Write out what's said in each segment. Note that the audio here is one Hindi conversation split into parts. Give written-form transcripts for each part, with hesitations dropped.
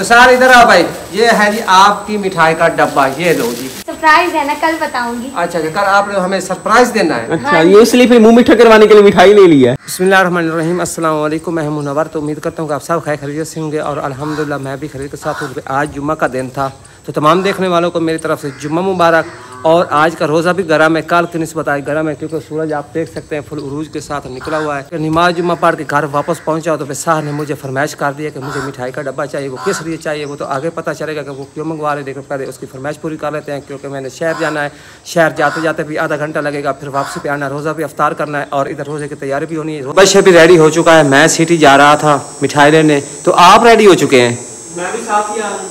तो सर इधर आओ भाई, ये है जी आपकी मिठाई का डब्बा, ये लो जी। सरप्राइज है ना, कल बताऊंगी। अच्छा, कल आपने हमें सरप्राइज देना है। अच्छा, ये इसलिए फिर मुंह मीठा करवाने के लिए मिठाई ले ली है। बिस्मिल्लाहिर्रहमानिर्रहीम, अस्सलाम वालेकुम, मैं हूं मुनव्वर। तो उम्मीद करता हूँ कि आप सब खैरियत से होंगे और अल्हम्दुलिल्लाह मैं भी खैरियत के साथ हूँ। आज जुम्मा का दिन था, तो तमाम देखने वालों को मेरी तरफ से जुम्मा मुबारक। और आज का रोज़ा भी गर्म है, कल की निस्बत आज गर्म है, क्योंकि सूरज आप देख सकते हैं फुल उरूज के साथ निकला हुआ है। नमाज जुम्मा पढ़ के घर वापस पहुंचा तो फिर साहब ने मुझे फरमाइश कर दिया कि मुझे मिठाई का डब्बा चाहिए। वो किस लिए चाहिए वो तो आगे पता चलेगा कि वो क्यों मंगवा रहे, लेकिन पहले उसकी फरमाइश पूरी कर लेते हैं, क्योंकि मैंने शहर जाना है। शहर जाते जाते भी आधा घंटा लगेगा, फिर वापसी पे आना, रोज़ा भी अफ्तार करना है और इधर रोज़े की तैयारी भी होनी है। बस भी रेडी हो चुका है, मैं सिटी जा रहा था मिठाई लेने, तो आप रेडी हो चुके हैं? मैं भी साथ ही आ रहा हूं।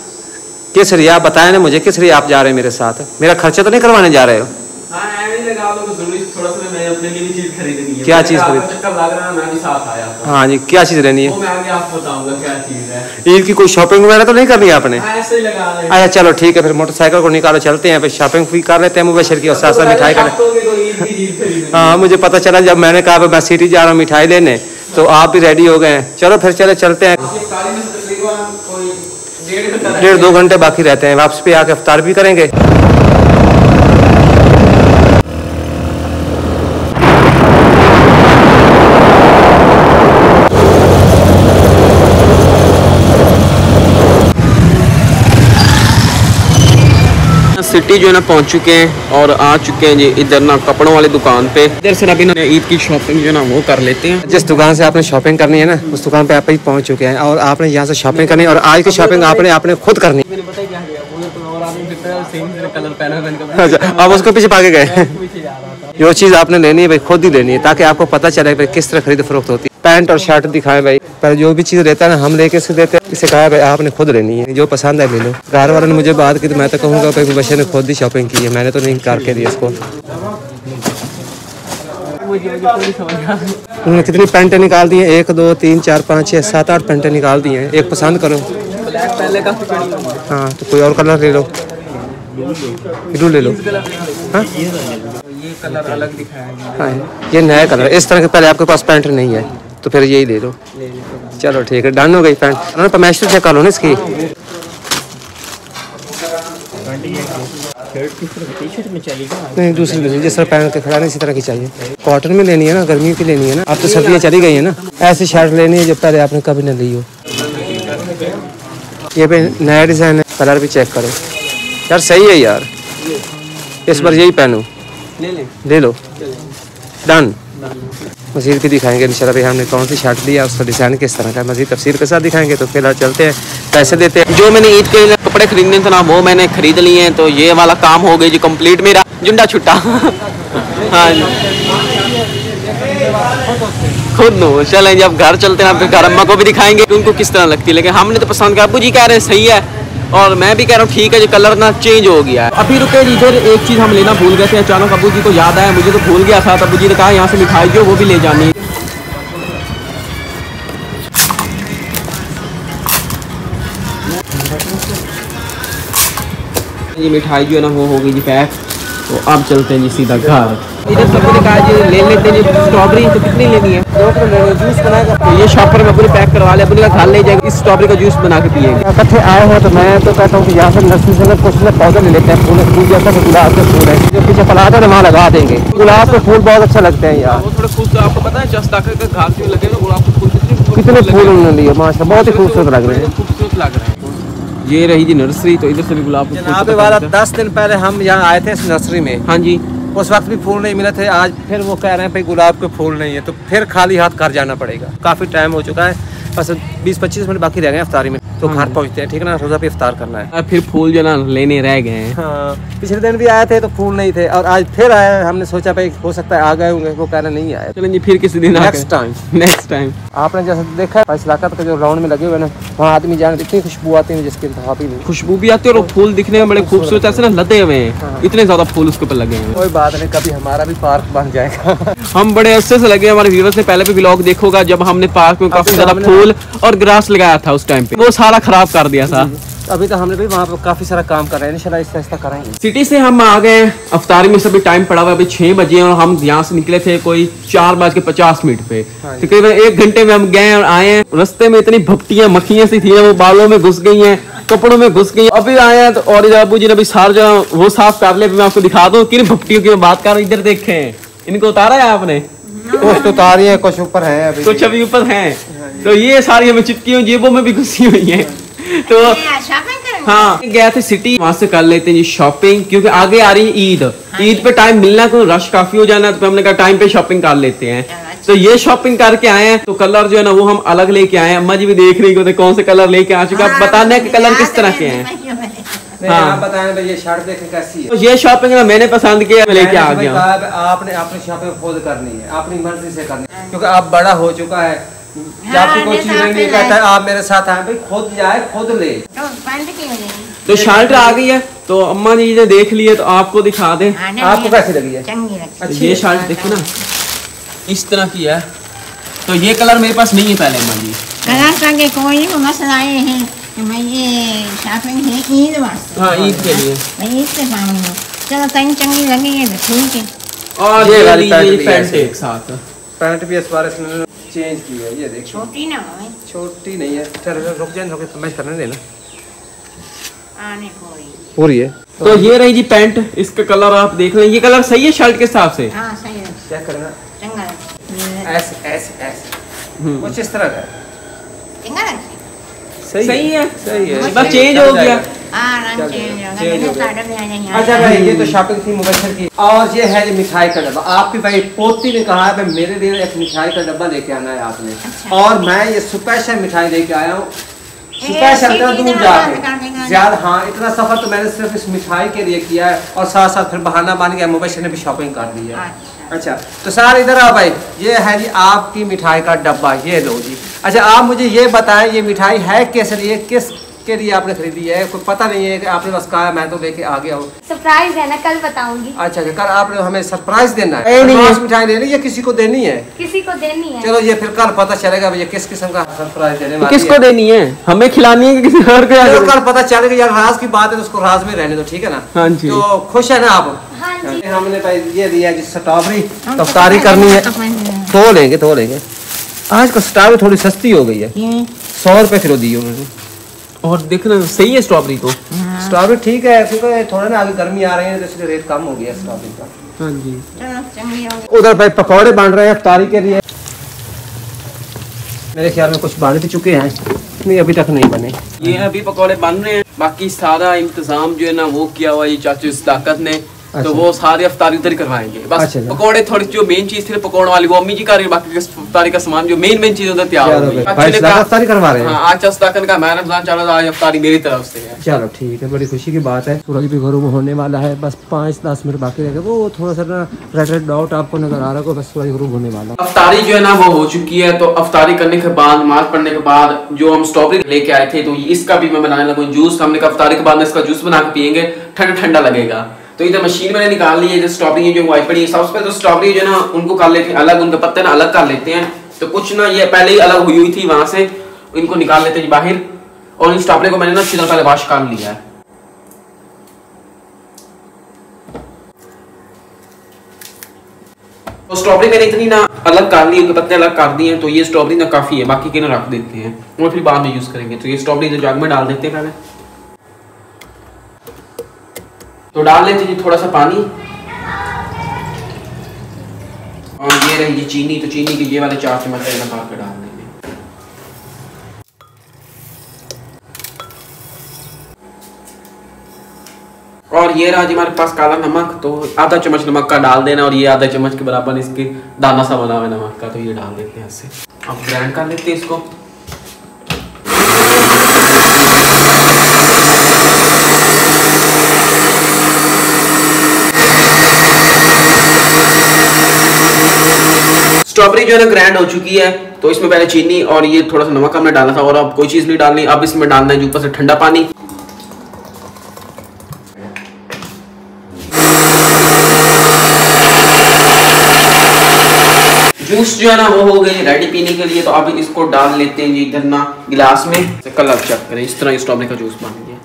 किस लिए आप बताएं ना मुझे, किस लिए आप जा रहे हैं मेरे साथ? मेरा खर्चा तो नहीं करवाने जा रहे हो? हाँ, लगा लो, थोड़ा सा मैं अपने लिए भी चीज खरीदनी है। क्या चीज खरीद? चक्कर लग रहा है, मैं भी साथ आया था। हाँ जी, क्या चीज लेनी है? वो मैं आगे आपको बताऊंगा क्या चीज है। ईद की कोई शॉपिंग वगैरह तो नहीं करनी है आपने? ऐसे ही लगा रहे हैं। अच्छा चलो ठीक है, फिर मोटरसाइकिल को निकालो, चलते हैं, फिर शॉपिंग भी कर लेते हैं मुबशर की और साथ साथ मिठाई का। हाँ, मुझे पता चला जब मैंने कहा मैं सिटी जा रहा हूँ मिठाई लेने, तो आप भी रेडी हो गए हैं। चलो फिर चलते हैं। 1.5-2 घंटे बाकी रहते हैं, वापस पे आके इफ्तार भी करेंगे। सिटी जो है ना पहुंच चुके हैं और आ चुके हैं जी इधर ना कपड़ों वाली दुकान पे। इधर से अभी ना ईद की शॉपिंग जो है ना वो कर लेते हैं। जिस दुकान से आपने शॉपिंग करनी है ना, उस दुकान पे आप ही पहुंच चुके हैं और आपने यहाँ से शॉपिंग करनी है और आज की शॉपिंग आपने खुद करनी है। अच्छा, आप उसको पीछे भागे गए। जो चीज़ आपने लेनी है भाई खुद ही लेनी है, ताकि आपको पता चले भाई किस तरह खरीद फरोख्त होती है। पैंट और शर्ट दिखाएं भाई, पर जो भी चीज़ रहता है ना हम लेके इसको देते हैं, इसे कहा भाई आपने खुद लेनी है, जो पसंद है ले लो। घर वालों ने मुझे बात की तो मैं तो कहूँगा भाई बच्चे ने खुद ही शॉपिंग की है, मैंने तो नहीं करके दी इसको। उन्होंने कितनी पेंटें निकाल दी हैं? 1 2 3 4 5 6 7 8 पेंटें निकाल दी हैं। एक पसंद करो। हाँ, तो कोई और कलर ले लो, ले लो। हाँ, ये कलर अलग दिखाया है। हाँ, ये नया कलर, इस तरह के पहले आपके पास पैंट नहीं है तो फिर यही ले लो। चलो ठीक है, डन हो गई पैंट। उन्होंने परमेश्वर चेक कर लो ना इसकी। नहीं, दूसरी लेनी, जिस तरह पहन के खड़ा नहीं इसी तरह की चाहिए। कॉटन में लेनी है ना, गर्मी की लेनी है ना, अब तो सर्दियाँ चली गई है ना। ऐसी शर्ट लेनी है जो पहले आपने कभी न ली हो। ये पे नया डिज़ाइन है, कलर भी चेक करो यार, सही है यार, इस बार यही पहनो। ले लो, डन। मज़ीद भी दिखाएंगे इंशाल्लाह भाई हमने कौन सी शर्ट ली है, उसका डिज़ाइन किस तरह का है, मज़ीद तफसीर के साथ दिखाएंगे। तो फिलहाल चलते हैं, पैसे देते हैं। जो मैंने ईद के कपड़े खरीदने थे ना वो मैंने खरीद लिए हैं, तो ये वाला काम हो गया जी कंप्लीट मेरा, जुंडा छुट्टा। हाँ जी, खुद नो चलें जब घर चलते हैं, फिर घर अम्मा को भी दिखाएंगे उनको किस तरह लगती है। लेकिन हमने तो पसंद किया, अब्बू जी कह रहे हैं सही है और मैं भी कह रहा हूँ ठीक है जी, कलर ना चेंज हो गया है। अभी रुके जी, इधर एक चीज़ हम लेना भूल गए थे, अचानक अब्बू जी को याद आया, मुझे तो भूल गया था। अब्बू जी ने कहा यहाँ से मिठाई जो वो भी ले जानी है। ये मिठाई जो है ना वो हो गई जी पैक, तो अब चलते हैं जी सीधा घर। इधर सबको ने कहा जी ले लेते हैं जी स्ट्रॉबेरी, तो कितनी लेनी है? जूस बनाएगा तो ये शॉपर में अपने पैक करवा ले, अपने घर ले जाएगा, इस स्ट्रॉबेरी का जूस बना के पिएंगे। इकट्ठे आए हो तो मैं तो कहता हूँ कि यहाँ से नर्सरी से कुछ ना पौधे ले लेते हैं। फूल जैसा तो गुलाब के फूल है, जो पीछे प्लाट है वहाँ लगा देंगे। गुलाब के फूल बहुत अच्छे लगते हैं यार। वो थोड़े फूल तो आपको पता है 10 लाख का घास में लगे ना गुलाब के फूल, कितने फूल उन्होंने लिए माशाल्लाह, बहुत ही खूबसूरत लग रहे हैं। खूबसूरत लग रहे हैं। ये रही जी नर्सरी, तो इधर से भी गुलाब के फूल। 10 दिन पहले हम यहाँ आए थे इस नर्सरी में। हाँ जी, उस वक्त भी फूल नहीं मिले थे, आज फिर वो कह रहे हैं भाई गुलाब के फूल नहीं है, तो फिर खाली हाथ घर जाना पड़ेगा। काफ़ी टाइम हो चुका है, बस 20-25 मिनट बाकी रह गए इफ्तारी में, तो घर पहुँचते हैं, ठीक है ना, रोज़ा पे इफ्तार करना है। फिर फूल जो ना लेने रह गए हैं। हाँ, पिछले दिन भी आए थे तो फूल नहीं थे और आज फिर आए, हमने सोचा भाई हो सकता है आ गए होंगे, वो कह रहे नहीं आए। चलें जी फिर किसी दिन नेक्स्ट टाइम। आपने जैसे देखा है इस इलाका का जो राउंड में लगे हुए ना, वहाँ आदमी जाने इतनी खुशबू आती है जिसकी इंतहा भी नहीं। खुशबू भी आती है और फूल दिखने में बड़े खूबसूरत ऐसे ना लदे हुए हैं, इतने ज्यादा फूल उसके ऊपर लगे हैं। कोई बात नहीं, कभी हमारा भी पार्क बन जाएगा। हम बड़े अच्छे से लगे, हमारे व्यूअर्स ने पहले भी व्लॉग देखोगा जब हमने पार्क में काफी ज्यादा फूल और ग्रास लगाया था, उस टाइम पे वो सारा खराब कर दिया था। अभी तो हमने भी वहाँ पर काफ़ी सारा काम कर रहे हैं, इंशाल्लाह आहिस्ता आहिस्ता करेंगे। सिटी से हम आ गए, अफ्तारी में सभी टाइम पड़ा हुआ, अभी 6 बजे और हम यहाँ से निकले थे कोई 4:50 पे। तकरीबन 1 घंटे में हम गए और आए हैं। रास्ते में इतनी भपटियां मक्खियां सी थी, वो बालों में घुस गई हैं, कपड़ों में घुस गई। अभी आए हैं तो और इधर अबू जी ने अभी सारा जगह वो साफ कर ले। मैं आपको दिखा दूं किन भपटियों की मैं बात कर रहा हूँ। इधर देखें, इनको उतारा है आपने? कुछ तो उतारी है, कुछ ऊपर है, अभी कुछ अभी ऊपर हैं। तो ये सारी हमें चिपकी हुई, जेबों में भी घुसी हुई हैं। तो हाँ, गए थे सिटी, वहां से कर लेते हैं जी शॉपिंग, क्योंकि आगे आ रही है ईद। ईद पे टाइम मिलना, कोई रश काफी हो जाना, तो हमने कहा टाइम पे शॉपिंग कर लेते हैं। तो ये शॉपिंग करके आए हैं। तो कलर जो है ना वो हम अलग लेके आए हैं। अम्मा जी भी देख रही होते कौन से कलर लेके आ चुके हैं, बताने के कलर किस तरह के हैं। हाँ, आप बताएं भाई, ये शर्ट देखें कैसी है। तो ये शॉपिंग ना मैंने पसंद किया, मैं लेके आ गया। आपने अपनी शॉपिंग खुद करनी है, अपनी मर्जी से करनी है, क्योंकि आप बड़ा हो चुका है। आपकी कोई चीज नहीं कहता है आप मेरे साथ आए, भाई खुद जाए खुद ले। तो शर्ट आ गई है, तो अम्मा जी ने देख ली है, तो आपको दिखा दे आपको कैसी लगी है? अच्छी। ये शर्ट देखो ना, इस तरह की है। तो ये कलर मेरे पास नहीं है पहले अम्मा जी। कलर का कोई मसला है, मैं ये शॉपिंग है ईद वास्ते। हाँ, ईद के लिए मैं ईद से पाऊंगी। चलो तंग चंगी लगी है तो ठीक है। और ये वाली पैंट एक साथ, पैंट भी इस बार इसने चेंज की है। ये देख, छोटी ना हो, छोटी नहीं है। चल रुक जाए, रुक समझ करने देना, आने पूरी है। तो ये रही जी पैंट, इसका कलर आप देख लें। ये कलर सही है शर्ट के हिसाब से? हाँ सही है, चेक करना। चंगा ऐसे ऐसे ऐसे कुछ इस तरह का चंगा सही है, सही है, बस चेंज हो गया। रंग चेंज हो गया। अच्छा भाई, ये तो शॉपिंग थी मुबशर की। और ये है मिठाई का डब्बा। आपकी भाई पोती ने कहा है भाई मेरे लिए एक मिठाई का डब्बा लेके आना है आपने। अच्छा। और मैं ये स्पेशल मिठाई लेके आया हूँ, स्पेशल इतना दूर जाके। ज्यादा हाँ, इतना सफर तो मैंने सिर्फ इस मिठाई के लिए किया है, और साथ साथ फिर बहाना बन गया, मुबशर ने भी शॉपिंग कर दी है। अच्छा, तो सारे इधर आओ भाई, ये है जी आपकी मिठाई का डब्बा, ये लो जी। अच्छा, आप मुझे ये बताएं, ये मिठाई है किस लिए, किस के लिए आपने खरीदी है? कोई पता नहीं है कि आपने बस कहा मैं तो लेके आ गया हूँ। सरप्राइज है ना, कल बताऊंगी। अच्छा, कल आपने हमें सरप्राइज देना है? नहीं, मिठाई लेनी है, किसी को देनी है? किसी को देनी है। चलो, ये फिर कल पता चलेगा भैया किस किस्म का सरप्राइज देने वाली किसको देनी है? हमें खिलानी है कि किसी और को? चलो, कल पता चलेगा यार, राज की बात है तो उसको राज में रहने दो, ठीक है ना? हाँ जी। तो खुश है ना आप? हाँ जी। हमने भाई ये दिया जी स्ट्रॉबेरी, तो अफ्तारी करनी है, तो लेंगे। आज का स्ट्रॉबेरी थोड़ी सस्ती हो गई है, 100 रुपए किलो दी उन्होंने। और देखना सही है स्ट्रॉबेरी तो। स्ट्रॉबेरी ठीक है, क्योंकि थोड़ा ना आगे गर्मी आ रही है तो इसलिए रेट कम हो गया स्ट्रॉबेरी का। हाँ जी। उधर भाई पकौड़े बन रहे हैं अफ्तारी के लिए। मेरे ख्याल में कुछ बन भी चुके हैं, नहीं अभी तक नहीं बने। ये अभी पकौड़े बन रहे हैं, बाकी सारा इंतजाम जो है ना वो किया हुआ है चाचू सदाकत ने। अच्छा। तो वो सारे अफ्तारी उधर करवाएंगे बस। अच्छा। पकौड़े थोड़ी जो मेन चीज थी पकौड़े वाली वो अम्मी जी कर रही है, बाकी अफ्तारी का सामान जो मेन चीज उधर तैयार हो गई। भाई सदाकत अफ्तारी करवा रहे हैं। हाँ, आज सदाकत का मैं रमजान चल रहा है, आज अफ्तारी मेरी तरफ से है। चलो ठीक है, बड़ी खुशी की बात है। सूरज भी घरों में होने वाला है, बस 5-10 मिनट बाकी रह गए। वो थोड़ा सा ना रेड डॉट आपको नजर आ रहा है, बस सूरज घरों होने वाला। अफ्तारी जो है ना वो हो चुकी है। तो अफ्तारी करने के बाद, नमाज पढ़ने के बाद जो हम स्ट्रॉबेरी लेके आए थे, तो इसका भी मैं बनाने लगा जूस। हमने कहा अफ्तारी के बाद में इसका जूस बना के पियेंगे, ठंडा ठंडा लगेगा। तो इधर मशीन मैंने निकाल ली है, जो स्ट्रॉबेरी जो वाइट पड़ी है सबसे पहले तो स्ट्रॉबेरी जो है ना उनको कर लेते हैं अलग, उनके पत्ते ना अलग कर लेते हैं। तो कुछ ना ये पहले ही अलग हुई थी, वहां से इनको निकाल लेते हैं बाहर। और इन स्ट्रॉबेरी को मैंने ना अच्छी तरह पहले वॉश कर लिया है। तो स्ट्रॉबेरी मैंने इतनी ना अलग कर ली, उनके पत्ते अलग कर दिए हैं। तो ये स्ट्रॉबेरी ना काफी है, बाकी के ना रख देते हैं और फिर बाद में यूज करेंगे। तो ये स्ट्रॉबेरी जग में डाल देते हैं पहले। तो डाल लेते जी थोड़ा सा पानी, और ये रही चीनी। तो चीनी के ये वाले 4 चम्मच पार के डाल देंगे। और ये रहा जी हमारे पास काला नमक, तो आधा चम्मच नमक का डाल देना, और ये आधा चम्मच के बराबर इसके दाना सा बना हुआ है नमक का, तो ये डाल देते हैं ऐसे। अब ग्राइंड कर लेते हैं इसको। स्ट्रॉबेरी जो है ना ग्राइंड हो चुकी है, तो इसमें पहले चीनी और ये थोड़ा सा नमक हमने डाला था, और अब कोई चीज नहीं डालनी। अब इसमें डालना है ऊपर से ठंडा पानी। जो जूस जो है ना वो हो गए रेडी पीने के लिए। तो अब इसको डाल लेते हैं जी इधर ना गिलास में। कलर चेक करें, इस तरह स्ट्रॉबेरी का जूस बन गया।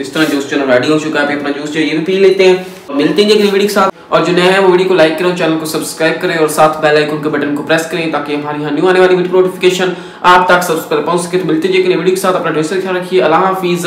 इस तरह जूस जो रेडी हो चुका है। अभी अपना जूस जो ये भी पी लेते हैं। तो मिलते हैं एक वीडियो के साथ, और जो नया है वो वीडियो को लाइक करें, चैनल को सब्सक्राइब करें और साथ बेल आइकन के बटन को प्रेस करें ताकि हमारी यहाँ न्यू आने वाली वीडियो नोटिफिकेशन आप तक सबसे पहले पहुंच सके। तो मिलते हैं एक वीडियो के साथ, अपना ढेर सारा ख्याल रखिए। अल्लाह हाफिज।